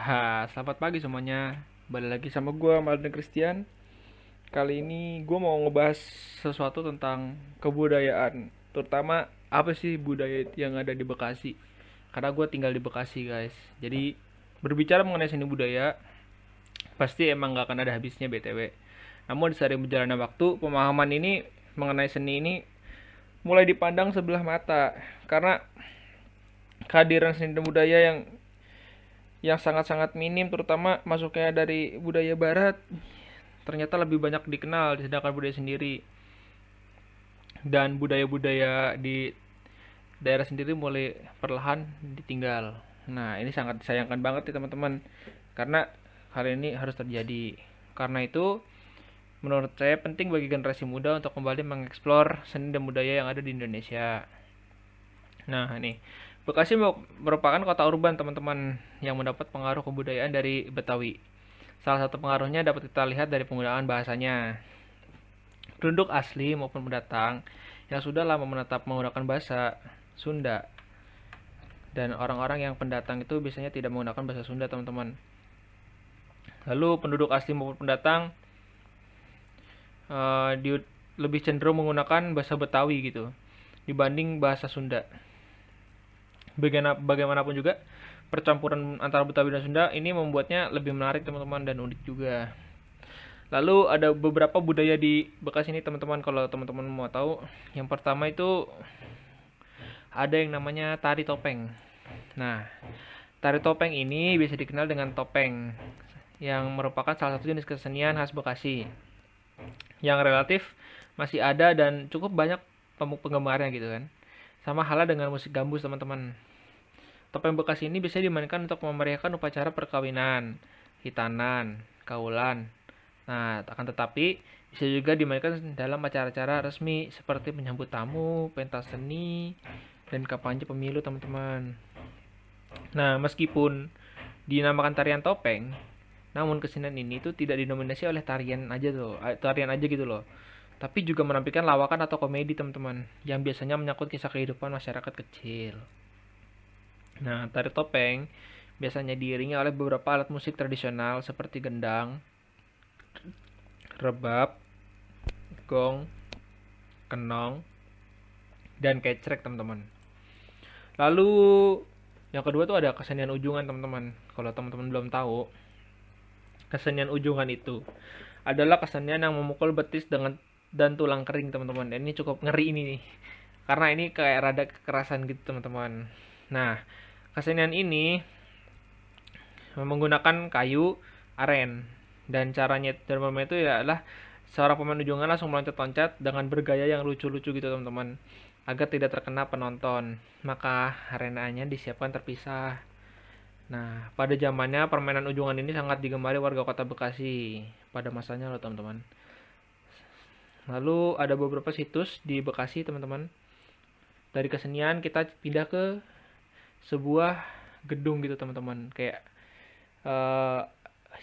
Selamat pagi semuanya. Balik lagi sama gue, Malden Christian. Kali ini gue mau ngebahas sesuatu tentang kebudayaan. Terutama apa sih budaya yang ada di Bekasi. Karena gue tinggal di Bekasi, guys. Jadi berbicara mengenai seni budaya, pasti emang gak akan ada habisnya BTW. Namun seiring berjalannya waktu, pemahaman ini mengenai seni ini mulai dipandang sebelah mata. Karena kehadiran seni dan budaya yang sangat-sangat minim, terutama masuknya dari budaya barat, ternyata lebih banyak dikenal sedangkan budaya sendiri dan budaya-budaya di daerah sendiri mulai perlahan ditinggal. Nah, ini sangat disayangkan banget ya teman-teman, karena hal ini harus terjadi. Karena itu menurut saya penting bagi generasi muda untuk kembali mengeksplor seni dan budaya yang ada di Indonesia. Nah, nih, Bekasi merupakan kota urban teman-teman yang mendapat pengaruh kebudayaan dari Betawi. Salah satu pengaruhnya dapat kita lihat dari penggunaan bahasanya. Penduduk asli maupun pendatang yang sudah lama menetap menggunakan bahasa Sunda, dan orang-orang yang pendatang itu biasanya tidak menggunakan bahasa Sunda, teman-teman. Lalu penduduk asli maupun pendatang lebih cenderung menggunakan bahasa Betawi gitu dibanding bahasa Sunda. Bagaimanapun juga percampuran antara Betawi dan Sunda ini membuatnya lebih menarik teman-teman dan unik juga. Lalu ada beberapa budaya di Bekasi ini teman-teman, kalau teman-teman mau tahu. Yang pertama itu ada yang namanya tari topeng. Nah, tari topeng ini bisa dikenal dengan topeng, yang merupakan salah satu jenis kesenian khas Bekasi yang relatif masih ada dan cukup banyak penggemarnya gitu kan. Sama halnya dengan musik gambus teman-teman. Topeng Bekasi ini bisa dimainkan untuk memeriahkan upacara perkawinan, hitanan, kaulan. Nah, akan tetapi bisa juga dimainkan dalam acara-acara resmi seperti menyambut tamu, pentas seni, dan kampanye pemilu, teman-teman. Nah, meskipun dinamakan tarian topeng, namun kesenian ini tuh tidak didominasi oleh tarian aja gitu loh. Tapi juga menampilkan lawakan atau komedi, teman-teman, yang biasanya menyangkut kisah kehidupan masyarakat kecil. Nah, tari topeng biasanya diiringi oleh beberapa alat musik tradisional seperti gendang, rebab, gong, kenong, dan kecrek, teman-teman. Lalu yang kedua tuh ada kesenian ujungan, teman-teman. Kalau teman-teman belum tahu, kesenian ujungan itu adalah kesenian yang memukul betis dan tulang kering, teman-teman. Dan ini cukup ngeri ini nih. Karena ini kayak rada kekerasan gitu, teman-teman. Nah, kesenian ini menggunakan kayu aren, dan caranya bermain itu adalah seorang pemain ujungan langsung meloncat-loncat dengan bergaya yang lucu-lucu gitu, teman-teman, agar tidak terkena penonton. Maka arenanya disiapkan terpisah. Nah, pada zamannya permainan ujungan ini sangat digemari warga kota Bekasi pada masanya loh, teman-teman. Lalu ada beberapa situs di Bekasi, teman-teman. Dari kesenian kita pindah ke sebuah gedung gitu, teman-teman. Kayak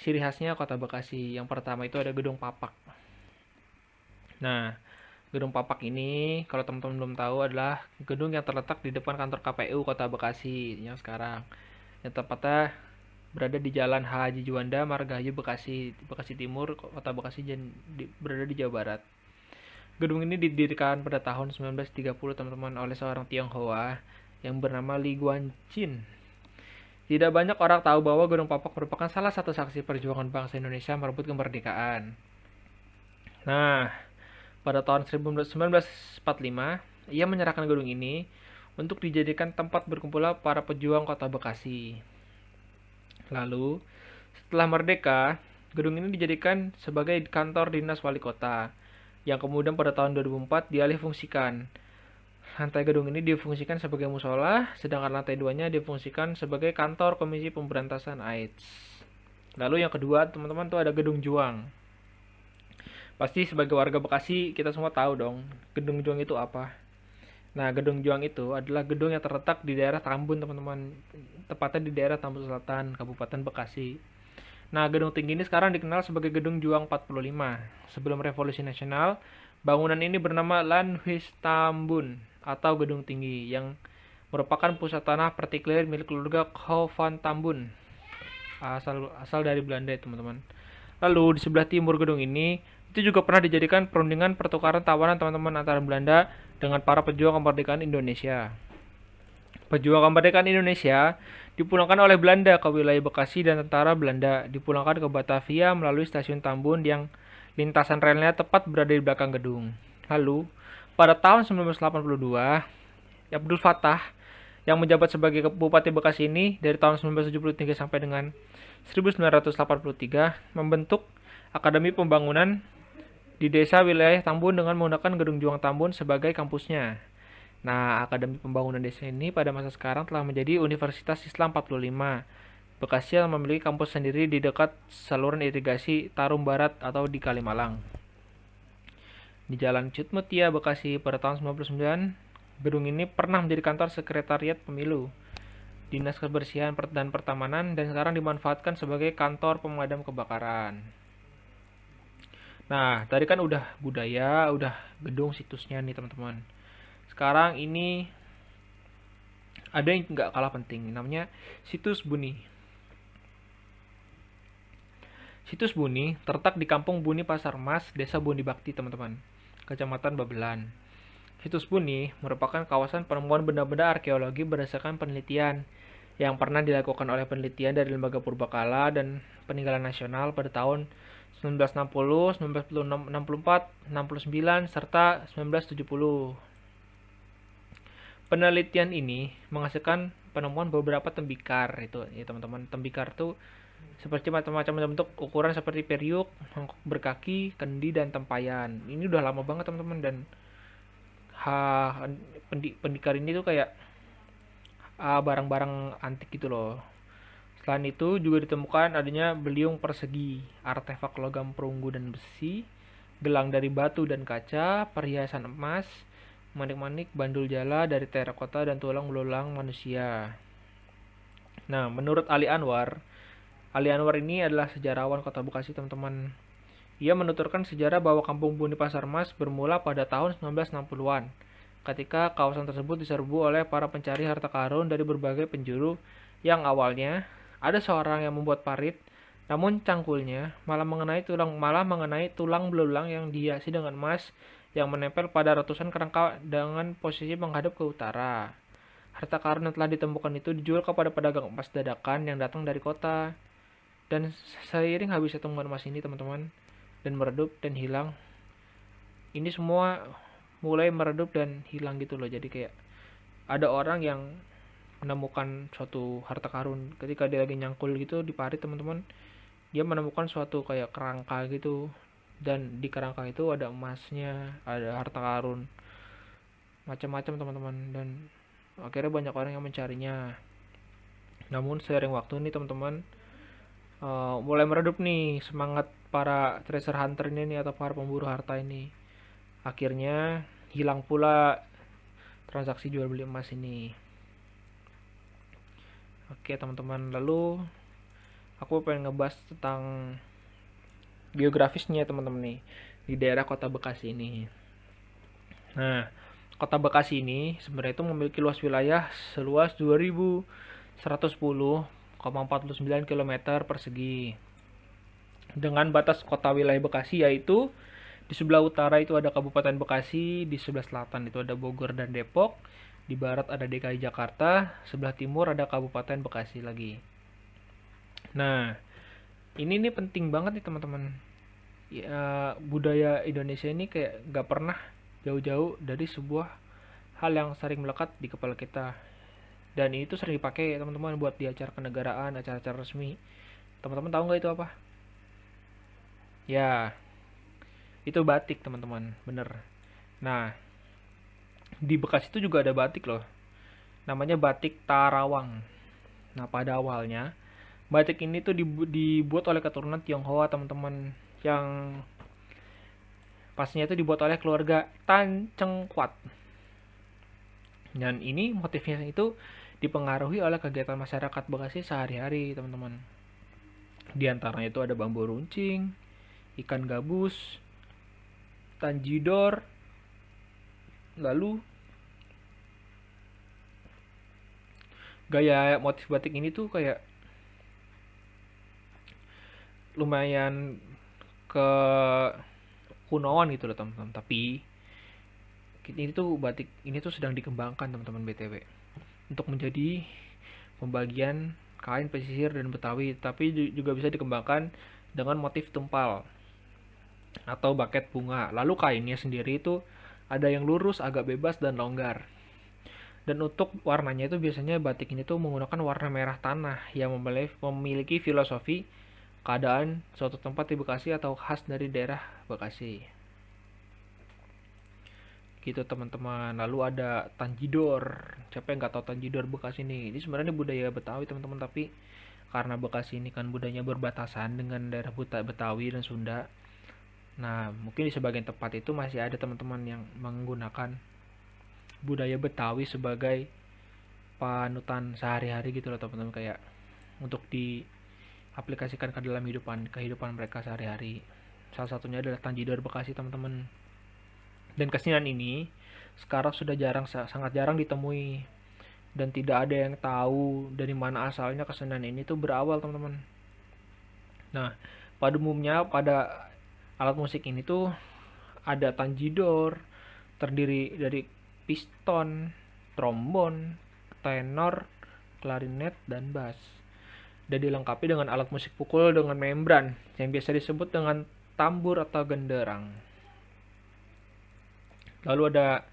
ciri khasnya kota Bekasi. Yang pertama itu ada Gedung Papak. Nah, Gedung Papak ini kalau teman-teman belum tahu adalah gedung yang terletak di depan kantor KPU Kota Bekasi yang sekarang. Yang tepatnya berada di Jalan Haji Juanda, Margahayu, Bekasi, Bekasi Timur, Kota Bekasi, berada di Jawa Barat. Gedung ini didirikan pada tahun 1930, teman-teman, oleh seorang Tionghoa yang bernama Li Guancin. Tidak banyak orang tahu bahwa Gedung Papak merupakan salah satu saksi perjuangan bangsa Indonesia merebut kemerdekaan. Nah, pada tahun 1945, ia menyerahkan gedung ini untuk dijadikan tempat berkumpulnya para pejuang kota Bekasi. Lalu, setelah merdeka, gedung ini dijadikan sebagai kantor dinas wali kota, yang kemudian pada tahun 2004 dialihfungsikan. Lantai gedung ini difungsikan sebagai musola, sedangkan lantai 2-nya difungsikan sebagai kantor Komisi Pemberantasan AIDS. Lalu yang kedua, teman-teman, tuh ada Gedung Juang. Pasti sebagai warga Bekasi kita semua tahu dong, Gedung Juang itu apa. Nah, Gedung Juang itu adalah gedung yang terletak di daerah Tambun, teman-teman. Tepatnya di daerah Tambun Selatan, Kabupaten Bekasi. Nah, gedung tinggi ini sekarang dikenal sebagai Gedung Juang 45. Sebelum Revolusi Nasional, bangunan ini bernama Lanhuis Tambun atau Gedung Tinggi, yang merupakan pusat tanah partikuler milik keluarga Kho Van Tambun asal dari Belanda ya teman-teman. Lalu di sebelah timur gedung ini itu juga pernah dijadikan perundingan pertukaran tawanan teman-teman antara Belanda dengan para pejuang kemerdekaan Indonesia. Pejuang kemerdekaan Indonesia dipulangkan oleh Belanda ke wilayah Bekasi dan tentara Belanda dipulangkan ke Batavia melalui stasiun Tambun yang lintasan relnya tepat berada di belakang gedung. Lalu, pada tahun 1982, Abdul Fattah yang menjabat sebagai Bupati Bekasi ini dari tahun 1973 sampai dengan 1983 membentuk Akademi Pembangunan di desa wilayah Tambun dengan menggunakan Gedung Juang Tambun sebagai kampusnya. Nah, Akademi Pembangunan Desa ini pada masa sekarang telah menjadi Universitas Islam 45. Bekasi yang memiliki kampus sendiri di dekat saluran irigasi Tarum Barat atau di Kalimalang. Di Jalan Cut Mutia, Bekasi pada tahun 1999, gedung ini pernah menjadi kantor sekretariat pemilu, Dinas Kebersihan dan Pertamanan, dan sekarang dimanfaatkan sebagai kantor pemadam kebakaran. Nah, tadi kan udah budaya, udah gedung situsnya nih teman-teman. Sekarang ini ada yang nggak kalah penting, namanya Situs Buni. Situs Buni terletak di Kampung Buni Pasar Mas, Desa Buni Bakti teman-teman, Kecamatan Babelan. Situs Buni merupakan kawasan penemuan benda-benda arkeologi berdasarkan penelitian yang pernah dilakukan oleh penelitian dari Lembaga Purbakala dan Peninggalan Nasional pada tahun 1960, 1964, 69, serta 1970. Penelitian ini menghasilkan penemuan beberapa tembikar itu ya teman-teman. Tembikar itu seperti macam-macam bentuk ukuran seperti periuk, mangkok berkaki, kendi, dan tempayan. Ini udah lama banget teman-teman, dan pendikar ini tuh kayak barang-barang antik gitu loh. Selain itu juga ditemukan adanya beliung persegi, artefak logam perunggu dan besi, gelang dari batu dan kaca, perhiasan emas, manik-manik, bandul jala dari terakota, dan tulang belulang manusia. Nah, menurut Ali Anwar ini adalah sejarawan Kota Bekasi teman-teman. Ia menuturkan sejarah bahwa Kampung Buni Pasar Mas bermula pada tahun 1960-an, ketika kawasan tersebut diserbu oleh para pencari harta karun dari berbagai penjuru yang awalnya ada seorang yang membuat parit, namun cangkulnya malah mengenai tulang belulang yang dihiasi dengan emas yang menempel pada ratusan kerangka dengan posisi menghadap ke utara. Harta karun yang telah ditemukan itu dijual kepada pedagang emas dadakan yang datang dari kota. Dan seiring habisnya temuan emas ini teman-teman, dan meredup dan hilang, ini semua mulai meredup dan hilang gitu loh. Jadi kayak ada orang yang menemukan suatu harta karun ketika dia lagi nyangkul gitu di parit teman-teman, dia menemukan suatu kayak kerangka gitu, dan di kerangka itu ada emasnya, ada harta karun macam-macam teman-teman, dan akhirnya banyak orang yang mencarinya. Namun seiring waktu nih teman-teman, mulai meredup nih semangat para treasure hunter ini atau para pemburu harta ini. Akhirnya hilang pula transaksi jual beli emas ini. Oke teman-teman, lalu aku pengen ngebahas tentang geografisnya teman-teman nih di daerah Kota Bekasi ini. Nah, Kota Bekasi ini sebenarnya itu memiliki luas wilayah seluas 2110,49 km persegi. Dengan batas kota wilayah Bekasi yaitu di sebelah utara itu ada Kabupaten Bekasi, di sebelah selatan itu ada Bogor dan Depok, di barat ada DKI Jakarta, sebelah timur ada Kabupaten Bekasi lagi. Nah, ini nih penting banget nih teman-teman. Ya, budaya Indonesia ini kayak gak pernah jauh-jauh dari sebuah hal yang sering melekat di kepala kita, dan ini tuh sering dipakai teman-teman buat di acara kenegaraan, acara-acara resmi. Teman-teman tahu nggak itu apa? Ya, itu batik teman-teman, bener. Nah, di Bekasi itu juga ada batik loh, namanya batik Tarawang. Nah, pada awalnya batik ini tuh dibuat oleh keturunan Tionghoa teman-teman, yang pastinya itu dibuat oleh keluarga Tan Cheng Kuat. Dan ini motifnya itu dipengaruhi oleh kegiatan masyarakat Bekasi sehari-hari teman-teman. Di antaranya itu ada bambu runcing, ikan gabus, tanjidor, lalu gaya motif batik ini tuh kayak lumayan ke kunoan gitu loh teman-teman. Tapi ini tuh sedang dikembangkan teman-teman BTW untuk menjadi pembagian kain pesisir dan Betawi, tapi juga bisa dikembangkan dengan motif tumpal atau baket bunga. Lalu kainnya sendiri itu ada yang lurus, agak bebas dan longgar. Dan untuk warnanya itu biasanya batik ini tuh menggunakan warna merah tanah yang memiliki filosofi keadaan suatu tempat di Bekasi atau khas dari daerah Bekasi. Gitu teman-teman. Lalu ada Tanjidor. Siapa yang nggak tahu Tanjidor Bekasi ini? Ini sebenarnya budaya Betawi teman-teman, tapi karena Bekasi ini kan budayanya berbatasan dengan daerah Betawi dan Sunda. Nah, mungkin di sebagian tempat itu masih ada teman-teman yang menggunakan budaya Betawi sebagai panutan sehari-hari gitu loh teman-teman, kayak untuk diaplikasikan ke dalam kehidupan mereka sehari-hari. Salah satunya adalah Tanjidor Bekasi teman-teman. Dan kesenian ini sekarang sudah sangat jarang ditemui dan tidak ada yang tahu dari mana asalnya kesenian ini tuh berawal teman-teman. Nah, pada umumnya pada alat musik ini tuh ada tanjidor, terdiri dari piston, trombon, tenor, klarinet, dan bass. Dan dilengkapi dengan alat musik pukul dengan membran yang biasa disebut dengan tambur atau genderang. Lalu ada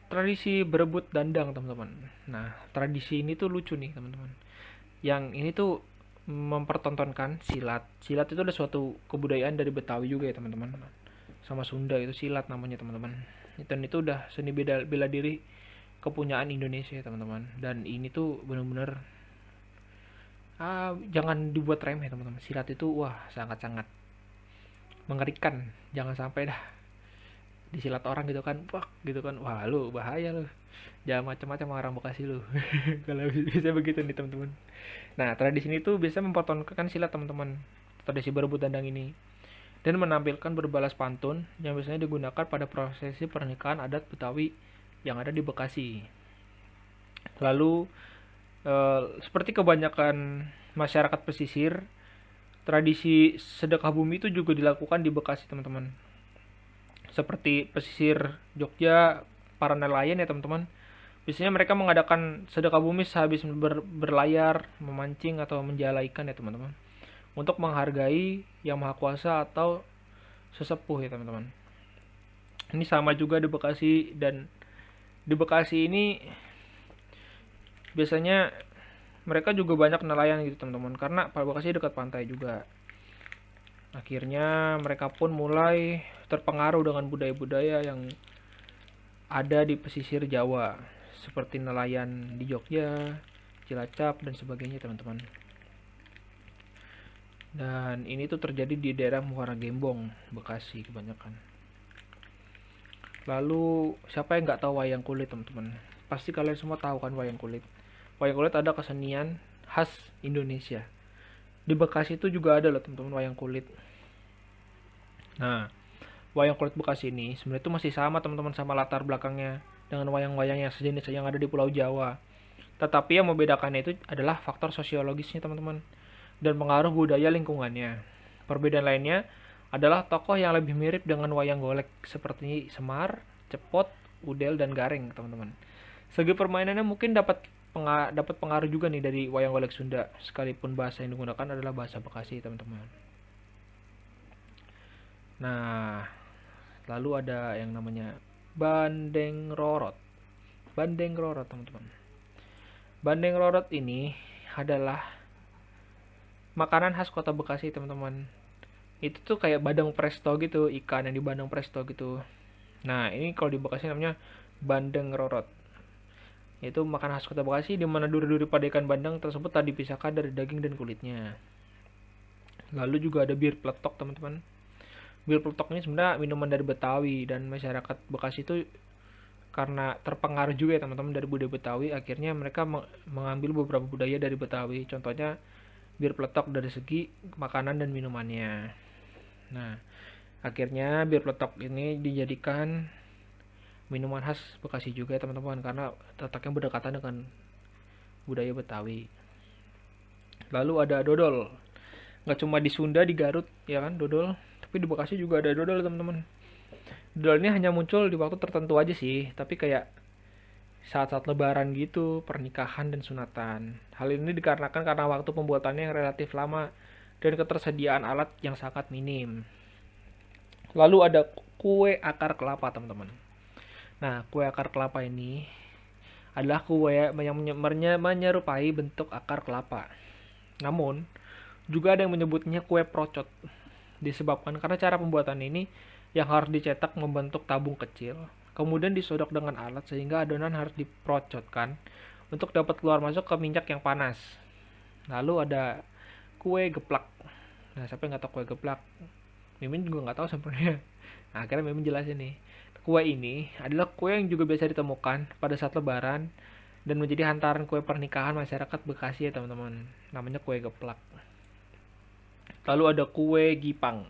tradisi berebut dandang teman-teman. Nah, tradisi ini tuh lucu nih teman-teman. Yang ini tuh mempertontonkan silat. Silat itu ada suatu kebudayaan dari Betawi juga ya teman-teman. Sama Sunda itu silat namanya teman-teman. Dan itu udah seni bela diri kepunyaan Indonesia ya teman-teman. Dan ini tuh benar-benar jangan dibuat remeh teman-teman. Silat itu wah sangat-sangat mengerikan. Jangan sampai dah disilat orang gitu kan, wah lu bahaya lu, jangan macam-macam orang Bekasi lu. Kalau bisa begitu nih teman-teman. Nah, tradisi ini tuh bisa mempertontonkan silat teman-teman, tradisi berebut dandang ini, dan menampilkan berbalas pantun yang biasanya digunakan pada prosesi pernikahan adat Betawi yang ada di Bekasi. Lalu seperti kebanyakan masyarakat pesisir, tradisi sedekah bumi itu juga dilakukan di Bekasi teman-teman. Seperti pesisir Jogja, para nelayan ya teman-teman. Biasanya mereka mengadakan sedekah bumi sehabis berlayar, memancing atau menjala ikan ya teman-teman, untuk menghargai yang maha kuasa atau sesepuh ya teman-teman. Ini sama juga di Bekasi, dan di Bekasi ini biasanya mereka juga banyak nelayan gitu teman-teman, karena Bekasi dekat pantai juga. Akhirnya mereka pun mulai terpengaruh dengan budaya-budaya yang ada di pesisir Jawa, seperti nelayan di Jogja, Cilacap, dan sebagainya teman-teman. Dan ini tuh terjadi di daerah Muara Gembong, Bekasi kebanyakan. Lalu siapa yang nggak tahu wayang kulit teman-teman? Pasti kalian semua tahu kan wayang kulit. Wayang kulit ada kesenian khas Indonesia. Di Bekasi itu juga ada loh teman-teman wayang kulit. Nah, wayang kulit Bekasi ini sebenarnya itu masih sama teman-teman sama latar belakangnya dengan wayang-wayang yang sejenis yang ada di Pulau Jawa. Tetapi yang membedakannya itu adalah faktor sosiologisnya teman-teman, dan pengaruh budaya lingkungannya. Perbedaan lainnya adalah tokoh yang lebih mirip dengan wayang golek seperti Semar, Cepot, Udel, dan Gareng teman-teman. Segi permainannya mungkin dapat pengaruh juga nih dari wayang golek Sunda, sekalipun bahasa yang digunakan adalah bahasa Bekasi teman-teman. Nah, lalu ada yang namanya Bandeng Rorot. Bandeng Rorot teman-teman. Bandeng Rorot ini adalah makanan khas kota Bekasi teman-teman. Itu tuh kayak bandeng presto gitu, ikan yang dibandeng presto gitu. Nah, ini kalau di Bekasi namanya Bandeng Rorot. Itu makanan khas kota Bekasi di mana duri-duri pada ikan bandeng tersebut tak dipisahkan dari daging dan kulitnya. Lalu juga ada bir peletok teman-teman. Bir peletok ini sebenarnya minuman dari Betawi, dan masyarakat Bekasi itu karena terpengaruh juga ya teman-teman dari budaya Betawi, akhirnya mereka mengambil beberapa budaya dari Betawi. Contohnya bir peletok dari segi makanan dan minumannya. Nah, akhirnya bir peletok ini dijadikan minuman khas Bekasi juga ya teman-teman, karena letaknya berdekatan dengan budaya Betawi. Lalu ada dodol. Nggak cuma di Sunda, di Garut, ya kan, dodol. Tapi di Bekasi juga ada dodol, teman-teman. Dodol ini hanya muncul di waktu tertentu aja sih, tapi kayak saat-saat lebaran gitu, pernikahan dan sunatan. Hal ini dikarenakan karena waktu pembuatannya yang relatif lama dan ketersediaan alat yang sangat minim. Lalu ada kue akar kelapa, teman-teman. Nah, kue akar kelapa ini adalah kue yang menyerupai bentuk akar kelapa. Namun, juga ada yang menyebutnya kue procot. Disebabkan karena cara pembuatan ini yang harus dicetak membentuk tabung kecil, kemudian disodok dengan alat sehingga adonan harus diprocotkan untuk dapat keluar masuk ke minyak yang panas. Lalu ada kue geplak. Nah, siapa yang nggak tahu kue geplak? Mimin juga nggak tahu sebenarnya. Nah, akhirnya Mimin jelasin nih. Kue ini adalah kue yang juga biasa ditemukan pada saat lebaran dan menjadi hantaran kue pernikahan masyarakat Bekasi ya teman-teman. Namanya kue geplak. Lalu ada kue gipang.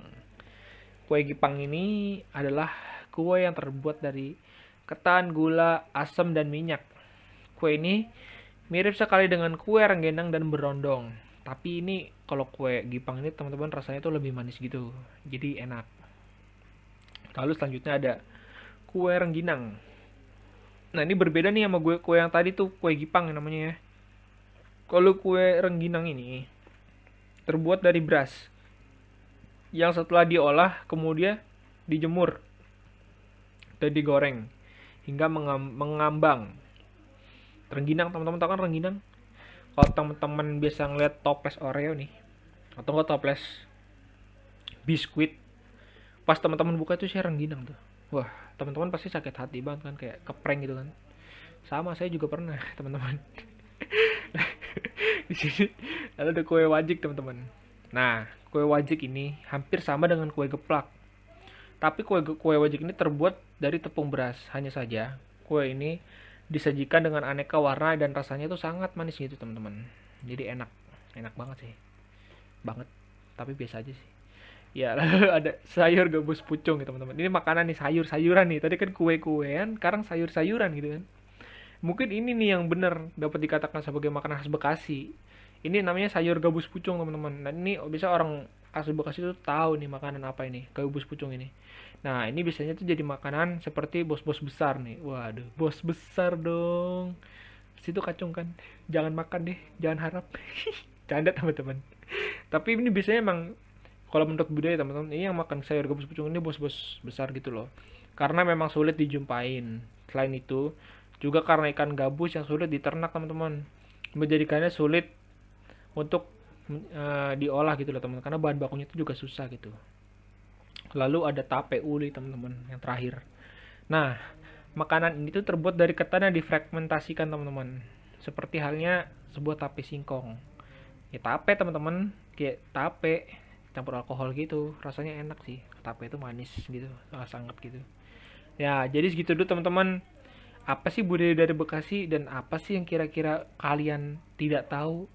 Kue gipang ini adalah kue yang terbuat dari ketan, gula, asam, dan minyak. Kue ini mirip sekali dengan kue rengginang dan berondong. Tapi ini kalau kue gipang ini teman-teman rasanya tuh lebih manis gitu. Jadi enak. Lalu selanjutnya ada kue rengginang. Nah ini berbeda nih sama kue yang tadi tuh kue gipang namanya ya. Kalau kue rengginang ini terbuat dari beras yang setelah diolah kemudian dijemur dan digoreng hingga mengambang. Rengginang, teman-teman tahu kan rengginang? Kalau teman-teman biasa ngeliat toples Oreo nih atau enggak toples biskuit, pas teman-teman buka itu sih rengginang tuh. Wah, teman-teman pasti sakit hati banget kan, kayak keprank gitu kan. Sama saya juga pernah, teman-teman. Di sini ada kue wajik, teman-teman. Nah, kue wajik ini hampir sama dengan kue geplak. Tapi kue wajik ini terbuat dari tepung beras. Hanya saja, kue ini disajikan dengan aneka warna dan rasanya itu sangat manis gitu, teman-teman. Jadi enak. Enak banget sih. Banget. Tapi biasa aja sih. Ya, lalu ada sayur gabus pucung gitu, teman-teman. Ini makanan nih, sayur-sayuran nih. Tadi kan kue-kuean, sekarang sayur-sayuran gitu kan. Mungkin ini nih yang benar dapat dikatakan sebagai makanan khas Bekasi. Ini namanya sayur gabus pucung, teman-teman. Dan ini bisa orang asli Bekasi itu tahu nih makanan apa ini, gabus pucung ini. Nah, ini biasanya tuh jadi makanan seperti bos-bos besar nih. Waduh, bos besar dong. Situ kacung kan. Jangan makan deh, jangan harap. Canda, teman-teman. Tapi ini biasanya emang kalau menurut budaya, teman-teman, ini yang makan sayur gabus pucung ini bos-bos besar gitu loh. Karena memang sulit dijumpain. Selain itu, juga karena ikan gabus yang sulit diternak, teman-teman, menjadikannya sulit untuk diolah gitu loh, teman-teman, karena bahan bakunya itu juga susah gitu. Lalu ada tape uli, teman-teman, yang terakhir. Nah, makanan ini tuh terbuat dari ketan yang difragmentasikan, teman-teman, seperti halnya sebuah tape singkong. Ya tape, teman-teman, kayak tape campur alkohol gitu, rasanya enak sih. Tape itu manis gitu, sangat gitu. Ya, jadi segitu dulu, teman-teman. Apa sih budaya dari Bekasi dan apa sih yang kira-kira kalian tidak tahu?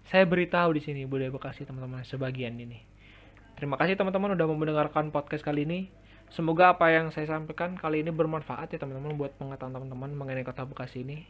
Saya beritahu di sini budaya Bekasi, teman-teman, sebagian ini. Terima kasih teman-teman udah mau mendengarkan podcast kali ini. Semoga apa yang saya sampaikan kali ini bermanfaat ya, teman-teman, buat pengetahuan teman-teman mengenai kota Bekasi ini.